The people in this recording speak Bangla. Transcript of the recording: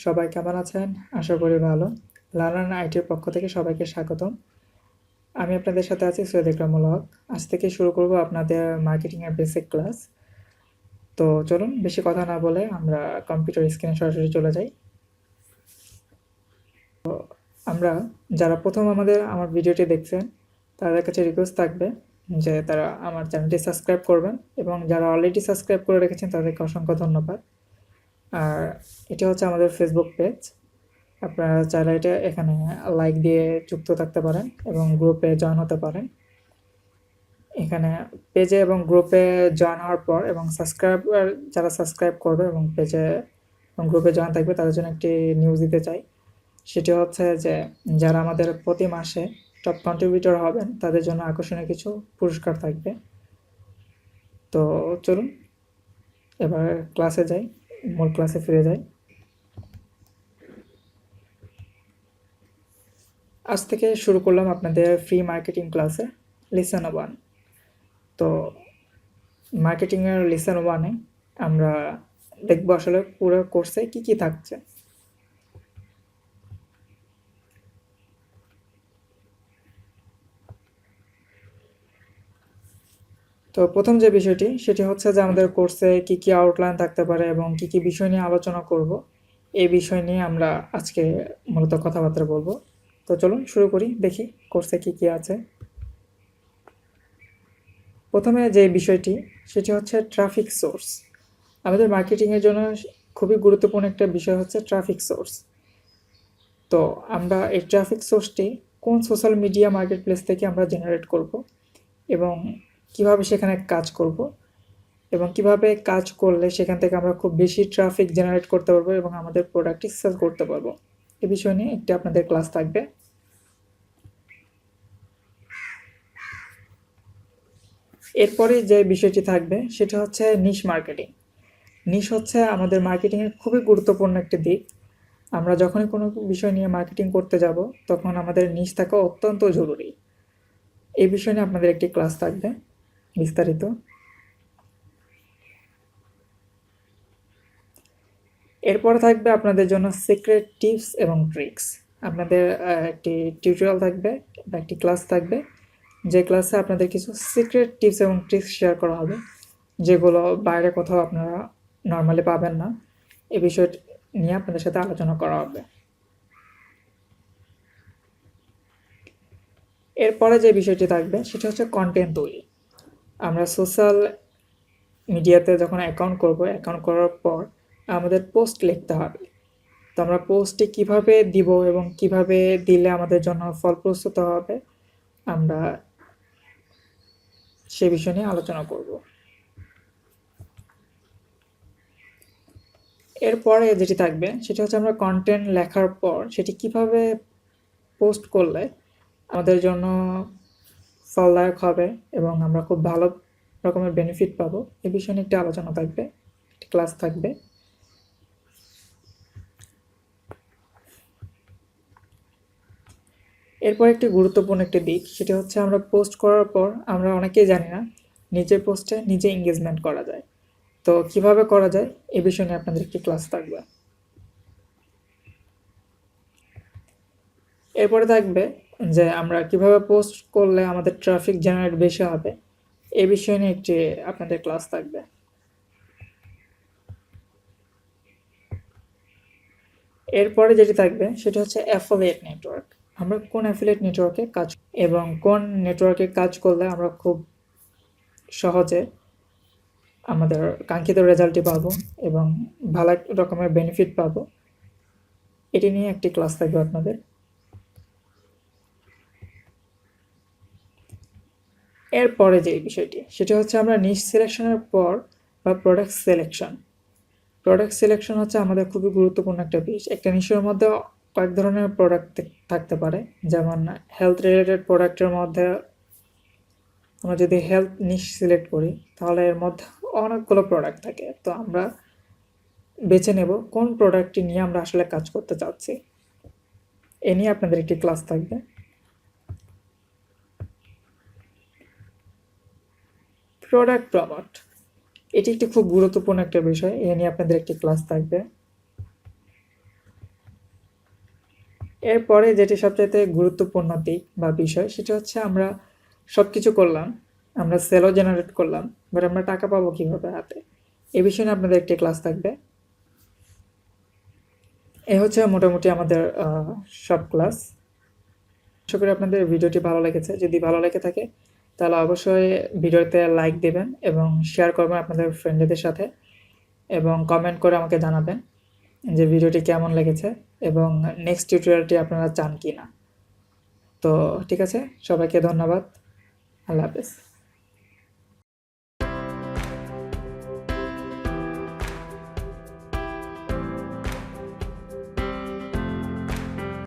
সবাই কেমন আছেন? আশা করি ভালো। লার্নার আইটির পক্ষ থেকে সবাইকে স্বাগতম। আমি আপনাদের সাথে আছি সৈয়দ ইকরামুল হক। আজ থেকে শুরু করব আপনাদের মার্কেটিংয়ের বেসিক ক্লাস। তো চলুন বেশি কথা না বলে আমরা কম্পিউটার স্ক্রিনে সরাসরি চলে যাই। আমরা যারা প্রথম আমার ভিডিওটি দেখছেন তাদের কাছে রিকোয়েস্ট থাকবে যে তারা আমার চ্যানেলটি সাবস্ক্রাইব করবেন এবং যারা অলরেডি সাবস্ক্রাইব করে রেখেছেন তাদেরকে অসংখ্য ধন্যবাদ। আর এটা হচ্ছে আমাদের ফেসবুক পেজ। আপনারা চাইলে এটা এখানে লাইক দিয়ে যুক্ত থাকতে পারেন এবং গ্রুপে জয়েন হতে পারেন। এখানে পেজে এবং গ্রুপে জয়েন হওয়ার পর এবং যারা সাবস্ক্রাইব করবে এবং পেজে এবং গ্রুপে জয়েন থাকবে তাদের জন্য একটি নিউজ দিতে চাই। সেটি হচ্ছে যে যারা আমাদের প্রতি মাসে টপ কন্ট্রিবিউটর হবেন তাদের জন্য আকর্ষণীয় কিছু পুরস্কার থাকবে। তো চলুন এবার ক্লাসে যাই, মূল ক্লাসে ফিরে যাই। আজ থেকে শুরু করলাম আপনাদের ফ্রি মার্কেটিং ক্লাসে লিসন 1। তো মার্কেটিংয়ের লিসন 1-এ আমরা দেখব আসলে পুরো কোর্সে কি কি থাকছে। তো প্রথম যে বিষয়টি সেটি হচ্ছে যে আমাদের কোর্সে কি কি আউটলাইন থাকতে পারে এবং কি কি বিষয় নিয়ে আলোচনা করব, এই বিষয় নিয়ে আমরা আজকে মূলত কথাবার্তা বলবো। তো চলুন শুরু করি, দেখি কোর্সে কি কি আছে। প্রথমে যে বিষয়টি সেটি হচ্ছে ট্রাফিক সোর্স। আমাদের মার্কেটিংয়ের জন্য খুবই গুরুত্বপূর্ণ একটা বিষয় হচ্ছে ট্রাফিক সোর্স। তো আমরা এই ট্রাফিক সোর্সটি কোন সোশ্যাল মিডিয়া মার্কেট প্লেস থেকে আমরা জেনারেট করব এবং কিভাবে সেখানে কাজ করব এবং কিভাবে কাজ করলে সেখান থেকে আমরা খুব বেশি ট্রাফিক জেনারেট করতে পারবো এবং আমাদের প্রোডাক্টটি সেল করতে পারবো, এ বিষয় নিয়ে একটি আপনাদের ক্লাস থাকবে। এরপরে যে বিষয়টি থাকবে সেটা হচ্ছে নিশ মার্কেটিং। নিশ হচ্ছে আমাদের মার্কেটিংয়ের খুবই গুরুত্বপূর্ণ একটি দিক। আমরা যখনই কোনো বিষয় নিয়ে মার্কেটিং করতে যাব তখন আমাদের নিশ থাকা অত্যন্ত জরুরি। এই বিষয় নিয়ে আপনাদের একটি ক্লাস থাকবে বিস্তারিত। এরপরে থাকবে আপনাদের জন্য সিক্রেট টিপস এবং ট্রিক্স। আপনাদের একটি টিউটোরিয়াল থাকবে বা একটি ক্লাস থাকবে, যে ক্লাসে আপনাদের কিছু সিক্রেট টিপস এবং ট্রিক্স শেয়ার করা হবে যেগুলো বাইরে কোথাও আপনারা নর্মালি পাবেন না। এই বিষয় নিয়ে আপনাদের সাথে আলোচনা করা হবে। এরপরে যে বিষয়টি থাকবে সেটা হচ্ছে কন্টেন্ট তৈরি। আমরা সোশ্যাল মিডিয়াতে যখন অ্যাকাউন্ট করব, অ্যাকাউন্ট করার পর আমাদের পোস্ট লিখতে হবে। তো আমরা পোস্টটি কিভাবে দিব এবং কিভাবে দিলে আমাদের জন্য ফলপ্রসূ হবে আমরা সে বিষয় নিয়ে আলোচনা করব। এরপরে যেটি থাকবে সেটা হচ্ছে আমরা কন্টেন্ট লেখার পর সেটি কিভাবে পোস্ট করলে আমাদের জন্য ফলদায়ক হবে এবং আমরা খুব ভালো রকমের বেনিফিট পাবো, এ বিষয়ে নিয়ে একটি আলোচনা থাকবে, একটি ক্লাস থাকবে। এরপর একটি গুরুত্বপূর্ণ একটি দিক সেটা হচ্ছে আমরা পোস্ট করার পর আমরা অনেকেই জানি না নিজের পোস্টে নিজে এঙ্গেজমেন্ট করা যায়। তো কিভাবে করা যায় এ বিষয় নিয়ে আপনাদের একটি ক্লাস থাকবে। এরপরে থাকবে যে আমরা কিভাবে পোস্ট করলে আমাদের ট্রাফিক জেনারেট বেশি হবে, এ বিষয় নিয়ে একটি আপনাদের ক্লাস থাকবে। এরপরে যেটি থাকবে সেটা হচ্ছে অ্যাফিলিয়েট নেটওয়ার্ক। আমরা কোন অ্যাফিলিয়েট নেটওয়ার্কে কাজ এবং কোন নেটওয়ার্কে কাজ করলে আমরা খুব সহজে আমাদের কাঙ্ক্ষিত রেজাল্টটি পাবো এবং ভালো রকমের বেনিফিট পাবো, এটি নিয়ে একটি ক্লাস থাকবে আপনাদের। এরপরে যে বিষয়টি সেটা হচ্ছে আমরা নিশ সিলেকশনের পর বা প্রোডাক্ট সিলেকশন হচ্ছে আমাদের খুবই গুরুত্বপূর্ণ একটা বিষয়। একটা নিশের মধ্যে কয়েক ধরনের প্রোডাক্ট থাকতে পারে, যেমন হেলথ রিলেটেড প্রোডাক্টের মধ্যে আমরা যদি হেলথ নিশ সিলেক্ট করি তাহলে এর মধ্যে অনেকগুলো প্রোডাক্ট থাকে। তো আমরা বেছে নেব কোন প্রোডাক্টটি নিয়ে আমরা আসলে কাজ করতে চাচ্ছি, এ নিয়ে আপনাদের একটি ক্লাস থাকবে। প্রোডাক্ট প্রমোট, এটি একটি খুব গুরুত্বপূর্ণ একটা বিষয়, এ নিয়ে আপনাদের একটি ক্লাস থাকবে। এরপরে যেটি সবচাইতে গুরুত্বপূর্ণ দিক বা বিষয় সেটা হচ্ছে আমরা সব কিছু করলাম, আমরা সেলও জেনারেট করলাম, বাট আমরা টাকা পাবো কীভাবে হাতে, এ বিষয়ে নিয়ে আপনাদের একটি ক্লাস থাকবে। এ হচ্ছে মোটামুটি আমাদের সব ক্লাস। আশা করি আপনাদের ভিডিওটি ভালো লেগেছে। যদি ভালো লেগে থাকে তাহলে অবশ্যই ভিডিওতে লাইক দেবেন এবং শেয়ার করবেন আপনাদের ফ্রেন্ডদের সাথে, এবং কমেন্ট করে আমাকে জানাবেন যে ভিডিওটি কেমন লেগেছে এবং নেক্সট টিউটোরিয়ালটি আপনারা চান কি না। তো ঠিক আছে, সবাইকে ধন্যবাদ। আল্লাহ হাফেজ।